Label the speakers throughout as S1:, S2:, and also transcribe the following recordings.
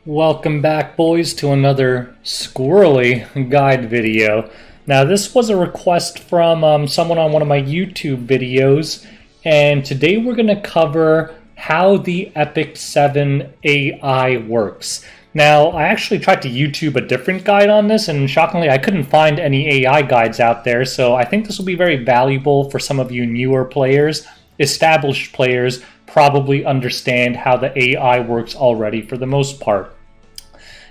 S1: Welcome back, boys, to another squirrely guide video. Now, this was a request from someone on one of my YouTube videos, and today we're going to cover how the Epic 7 AI works. Now, I actually tried to YouTube a different guide on this, and shockingly, I couldn't find any AI guides out there, so I think this will be very valuable for some of you newer players. Established players probably understand how the AI works already for the most part.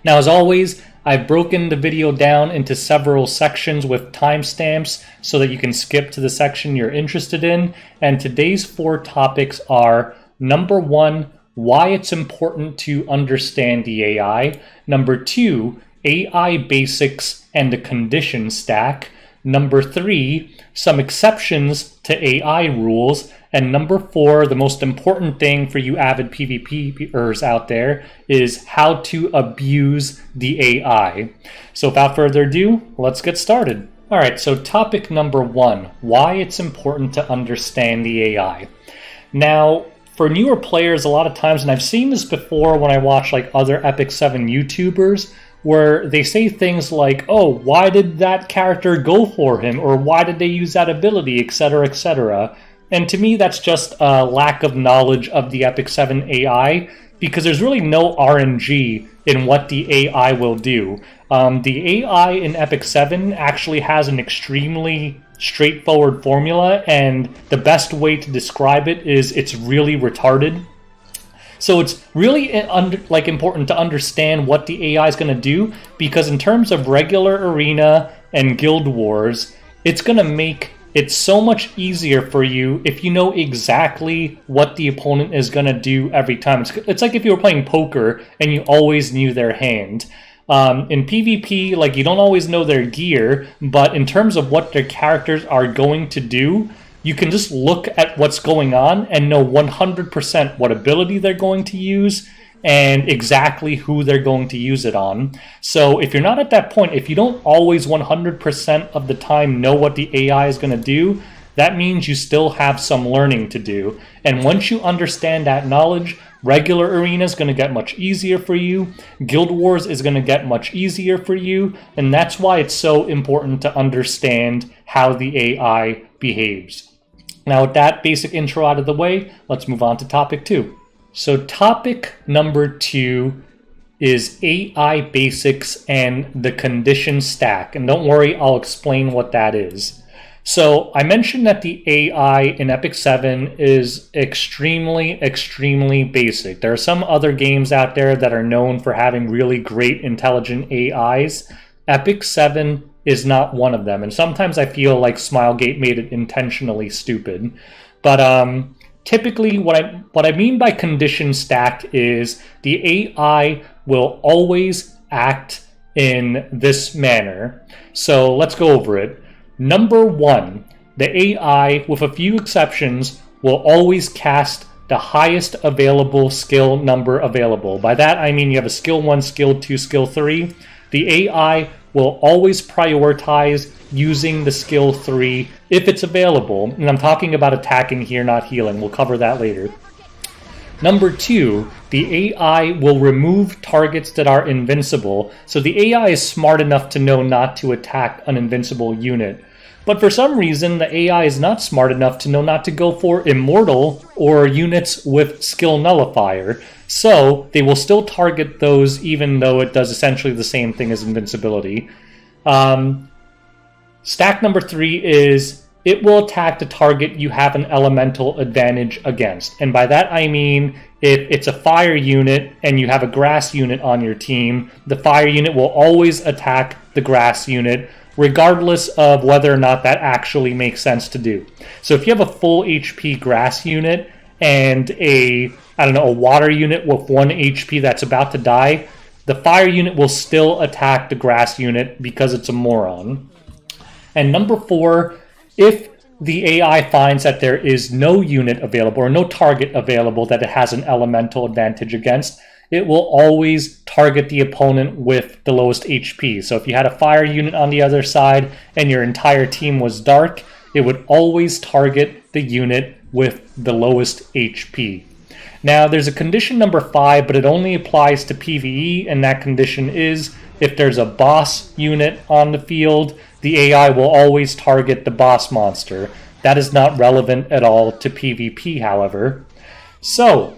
S1: Now, as always, I've broken the video down into several sections with timestamps so that you can skip to the section you're interested in. And today's 4 topics are: number 1, why it's important to understand the AI; number 2, AI basics and the condition stack; number 3, some exceptions to AI rules; and number 4, the most important thing for you avid PvPers out there, is how to abuse the AI. So without further ado, let's get started. Alright, so topic number 1, why it's important to understand the AI. Now, for newer players, a lot of times, and I've seen this before when I watch like other Epic 7 YouTubers, where they say things like, oh, why did that character go for him? Or why did they use that ability, etc., etc. And to me, that's just a lack of knowledge of the Epic 7 AI, because there's really no RNG in what the AI will do. The AI in Epic 7 actually has an extremely straightforward formula, and the best way to describe it is it's really retarded. So it's really important to understand what the AI is going to do, because in terms of regular arena and guild wars, it's going to make it's so much easier for you if you know exactly what the opponent is going to do every time. It's like if you were playing poker and you always knew their hand. In PvP, like, you don't always know their gear, but in terms of what their characters are going to do, you can just look at what's going on and know 100% what ability they're going to use and exactly who they're going to use it on. So if you're not at that point, if you don't always 100% of the time know what the AI is going to do, that means you still have some learning to do. And once you understand that knowledge, regular arena is going to get much easier for you. Guild Wars is going to get much easier for you. And that's why it's so important to understand how the AI behaves. Now, with that basic intro out of the way, let's move on to topic 2. So topic number 2 is AI basics and the condition stack. And don't worry, I'll explain what that is. So I mentioned that the AI in Epic 7 is extremely basic. There are some other games out there that are known for having really great intelligent AIs. Epic 7 is not one of them. And sometimes I feel like Smilegate made it intentionally stupid. But typically, what I mean by condition stack is the AI will always act in this manner. So let's go over it. Number 1, the AI, with a few exceptions, will always cast the highest available skill number available. By that, I mean you have a skill 1, skill 2, skill 3. The AI will always prioritize using the skill 3 if it's available. And I'm talking about attacking here, not healing. We'll cover that later. Number 2, the AI will remove targets that are invincible. So the AI is smart enough to know not to attack an invincible unit. But for some reason, the AI is not smart enough to know not to go for immortal or units with skill nullifier. So they will still target those even though it does essentially the same thing as invincibility. Stack number 3 is it will attack the target you have an elemental advantage against. And by that I mean if it's a fire unit and you have a grass unit on your team, the fire unit will always attack the grass unit regardless of whether or not that actually makes sense to do. So if you have a full HP grass unit and a water unit with 1 HP that's about to die, the fire unit will still attack the grass unit because it's a moron. And number 4, if the AI finds that there is no unit available or no target available that it has an elemental advantage against, it will always target the opponent with the lowest HP. So if you had a fire unit on the other side and your entire team was dark, it would always target the unit with the lowest HP. Now, there's a condition number 5, but it only applies to PvE, and that condition is if there's a boss unit on the field, the AI will always target the boss monster. That is not relevant at all to PvP, however. So,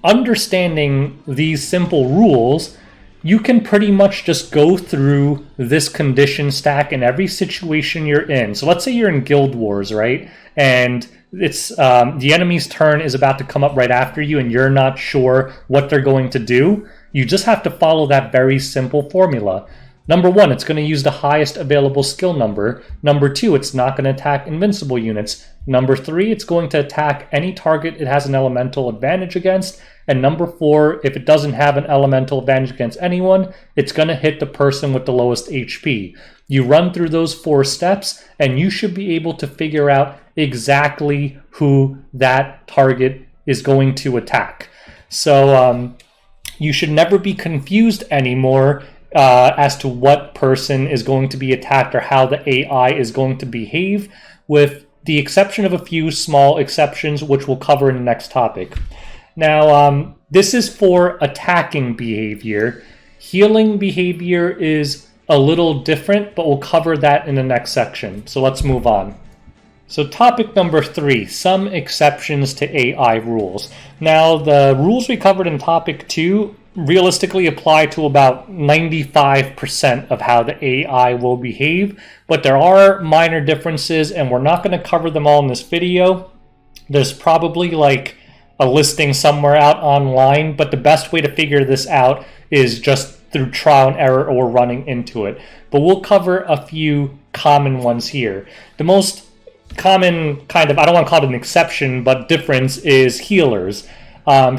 S1: understanding these simple rules, you can pretty much just go through this condition stack in every situation you're in. So let's say you're in Guild Wars, right? And it's the enemy's turn is about to come up right after you and you're not sure what they're going to do. You just have to follow that very simple formula. Number 1, it's going to use the highest available skill number. Number 2, it's not going to attack invincible units. Number 3, it's going to attack any target it has an elemental advantage against. And number 4, if it doesn't have an elemental advantage against anyone, it's going to hit the person with the lowest HP. You run through those 4 steps, and you should be able to figure out exactly who that target is going to attack. So you should never be confused anymore as to what person is going to be attacked or how the AI is going to behave, with the exception of a few small exceptions, which we'll cover in the next topic. Now, this is for attacking behavior. Healing behavior is a little different, but we'll cover that in the next section. So let's move on. So topic number 3, some exceptions to AI rules. Now, the rules we covered in topic 2 realistically apply to about 95% of how the AI will behave, but there are minor differences, and we're not going to cover them all in this video. There's probably like a listing somewhere out online, but the best way to figure this out is just through trial and error or running into it. But we'll cover a few common ones here. The most common kind of, I don't want to call it an exception, but difference is healers.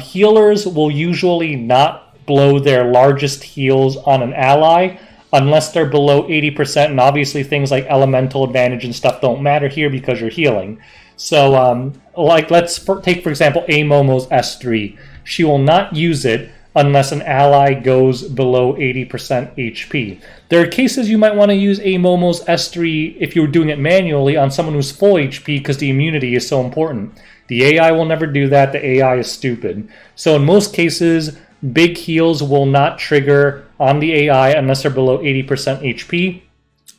S1: Healers will usually not blow their largest heals on an ally unless they're below 80%, and obviously things like elemental advantage and stuff don't matter here because you're healing. So like let's take for example A Momo's S3. She will not use it unless an ally goes below 80% HP. There are cases you might want to use A Momo's S3 if you were doing it manually on someone who's full HP because the immunity is so important. The AI will never do that. The AI is stupid. So in most cases, big heals will not trigger on the AI unless they're below 80% HP.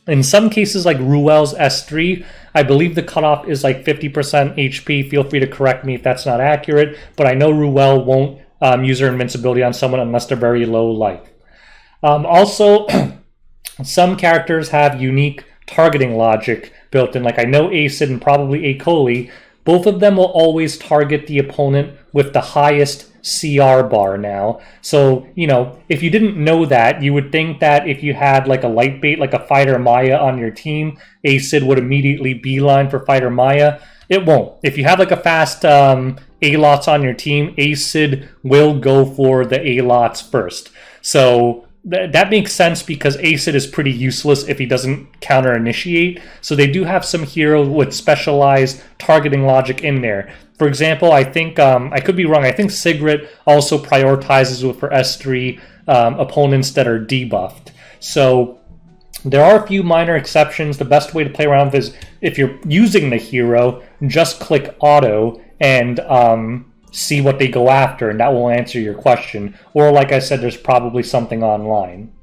S1: In some cases, like Ruel's S3, I believe the cutoff is like 50% HP. Feel free to correct me if that's not accurate, but I know Ruel won't use her invincibility on someone unless they're very low life. Also, some characters have unique targeting logic built in. Like I know Acid and probably Akoli, both of them will always target the opponent with the highest CR bar now. So, you know, if you didn't know that, you would think that if you had like a light bait, like a Fighter Maya on your team, Acid would immediately beeline for Fighter Maya. It won't. If you have like a fast A-Lots on your team, Acid will go for the A-Lots first. So that makes sense because Acid is pretty useless if he doesn't counter-initiate. So they do have some heroes with specialized targeting logic in there. For example, I think, I could be wrong, I think Sigrid also prioritizes with her S3 opponents that are debuffed. So there are a few minor exceptions. The best way to play around with is if you're using the hero, just click auto and see what they go after, and that will answer your question. Or like I said, there's probably something online.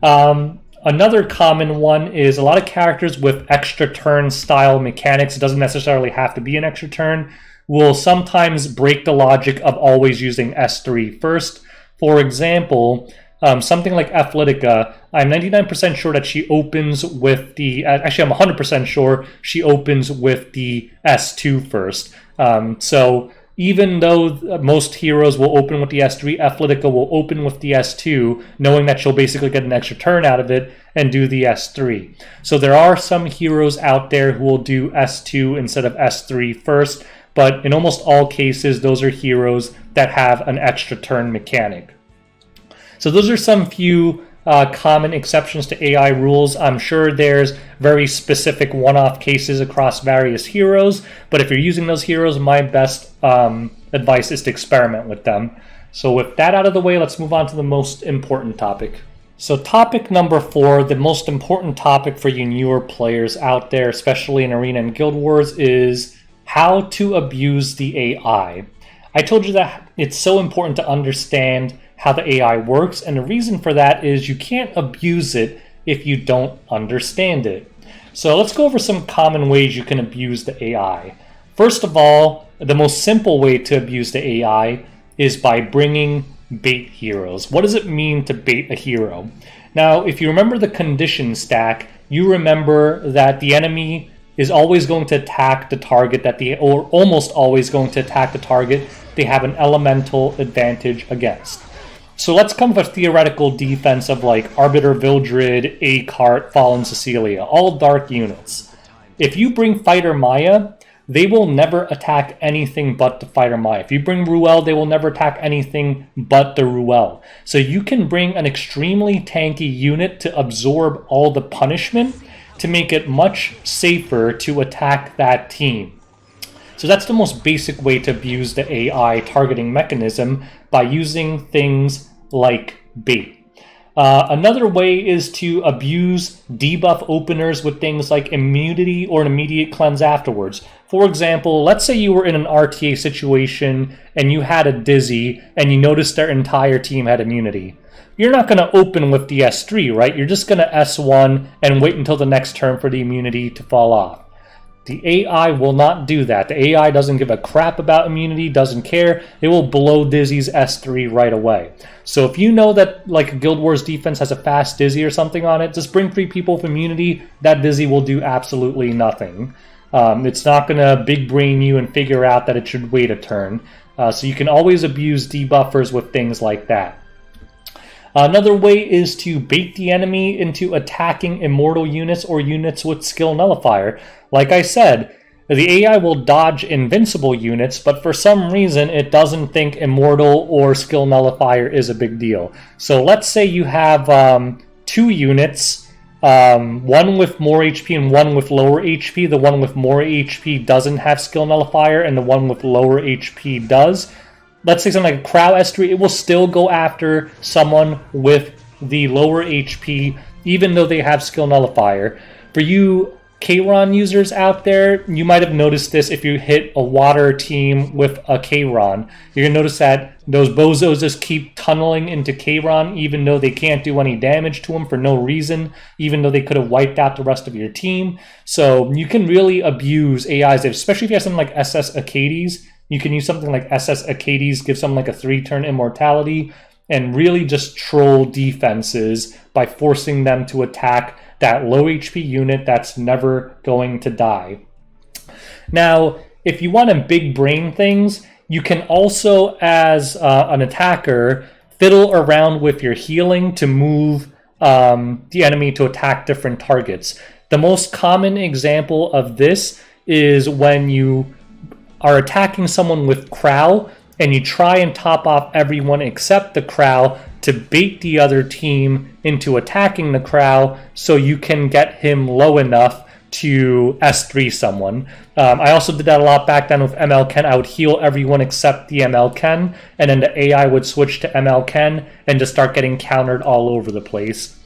S1: Another common one is a lot of characters with extra turn style mechanics. It doesn't necessarily have to be an extra turn. Will sometimes break the logic of always using S3 first. For example, something like Athletica, I'm 99% sure that she opens with the, actually I'm 100% sure she opens with the S2 first. So even though most heroes will open with the S3, Athletica will open with the S2, knowing that she'll basically get an extra turn out of it and do the S3. So there are some heroes out there who will do S2 instead of S3 first, but in almost all cases, those are heroes that have an extra turn mechanic. So those are some few common exceptions to AI rules. I'm sure there's very specific one-off cases across various heroes, but if you're using those heroes, my best advice is to experiment with them. So with that out of the way, let's move on to the most important topic. So topic number 4, the most important topic for you newer players out there, especially in Arena and Guild Wars, is how to abuse the AI. I told you that it's so important to understand how the AI works, and the reason for that is you can't abuse it if you don't understand it. So let's go over some common ways you can abuse the AI. First of all, the most simple way to abuse the AI is by bringing bait heroes. What does it mean to bait a hero? Now, if you remember the condition stack, you remember that the enemy is always going to attack the target or almost always going to attack the target they have an elemental advantage against. So let's come with a theoretical defense of like Arbiter Vildred, A-Cart, Fallen Cecilia, all dark units. If you bring Fighter Maya, they will never attack anything but the Fighter Maya. If you bring Ruel, they will never attack anything but the Ruel. So you can bring an extremely tanky unit to absorb all the punishment to make it much safer to attack that team. So that's the most basic way to abuse the AI targeting mechanism, by using things like bait. Another way is to abuse debuff openers with things like immunity or an immediate cleanse afterwards. For example, let's say you were in an RTA situation and you had a Dizzy and you noticed their entire team had immunity. You're not going to open with the S3, right? You're just going to S1 and wait until the next turn for the immunity to fall off. The AI will not do that. The AI doesn't give a crap about immunity, doesn't care. It will blow Dizzy's S3 right away. So if you know that like Guild Wars defense has a fast Dizzy or something on it, just bring 3 people with immunity. That Dizzy will do absolutely nothing. It's not going to big brain you and figure out that it should wait a turn. So you can always abuse debuffers with things like that. Another way is to bait the enemy into attacking immortal units or units with skill nullifier. Like I said, the AI will dodge invincible units, but for some reason it doesn't think immortal or skill nullifier is a big deal. So let's say you have 2 units, one with more HP and one with lower HP. The one with more HP doesn't have skill nullifier and the one with lower HP does. Let's say something like a Crow S3, it will still go after someone with the lower HP, even though they have skill nullifier. For you Kayron users out there, you might have noticed this if you hit a water team with a Kayron. You're going to notice that those bozos just keep tunneling into Kayron, even though they can't do any damage to them for no reason, even though they could have wiped out the rest of your team. So you can really abuse AIs, especially if you have something like SS Acades. You can use something like SS Acades, give something like a 3-turn immortality, and really just troll defenses by forcing them to attack that low HP unit that's never going to die. Now, if you want to big brain things, you can also, as an attacker, fiddle around with your healing to move the enemy to attack different targets. The most common example of this is when you are attacking someone with Crow and you try and top off everyone except the Crow to bait the other team into attacking the Crow so you can get him low enough to S3 someone. I also did that a lot back then with ML Ken. I would heal everyone except the ML Ken, and then the AI would switch to ML Ken and just start getting countered all over the place.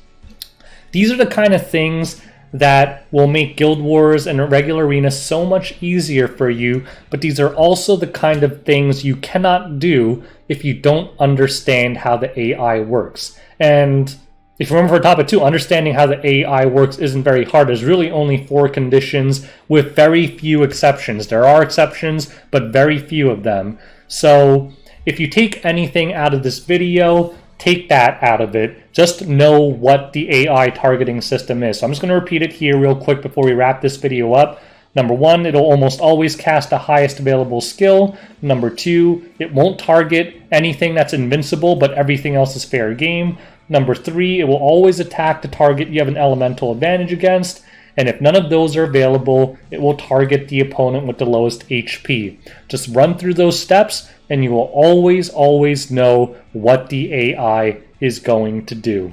S1: These are the kind of things that will make Guild Wars and a regular arena so much easier for you, but these are also the kind of things you cannot do if you don't understand how the AI works. And if you remember for topic 2, understanding how the AI works isn't very hard. There's really only 4 conditions with very few exceptions. There are exceptions, but very few of them. So if you take anything out of this video, take that out of it. Just know what the AI targeting system is. So I'm just going to repeat it here real quick before we wrap this video up. Number 1, it'll almost always cast the highest available skill. Number 2, it won't target anything that's invincible, but everything else is fair game. Number 3, it will always attack the target you have an elemental advantage against. And if none of those are available, it will target the opponent with the lowest HP. Just run through those steps and you will always know what the AI is going to do.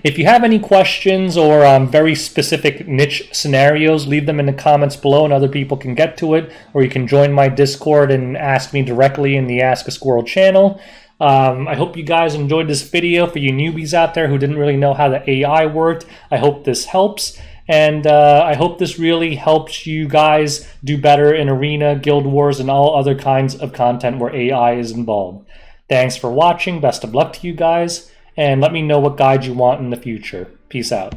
S1: If you have any questions or very specific niche scenarios, leave them in the comments below and other people can get to it, or you can join my Discord and ask me directly in the Ask a Squirrel channel. I hope you guys enjoyed this video. For you newbies out there who didn't really know how the AI worked, I hope this helps. And I hope this really helps you guys do better in Arena, Guild Wars, and all other kinds of content where AI is involved. Thanks for watching. Best of luck to you guys. And let me know what guide you want in the future. Peace out.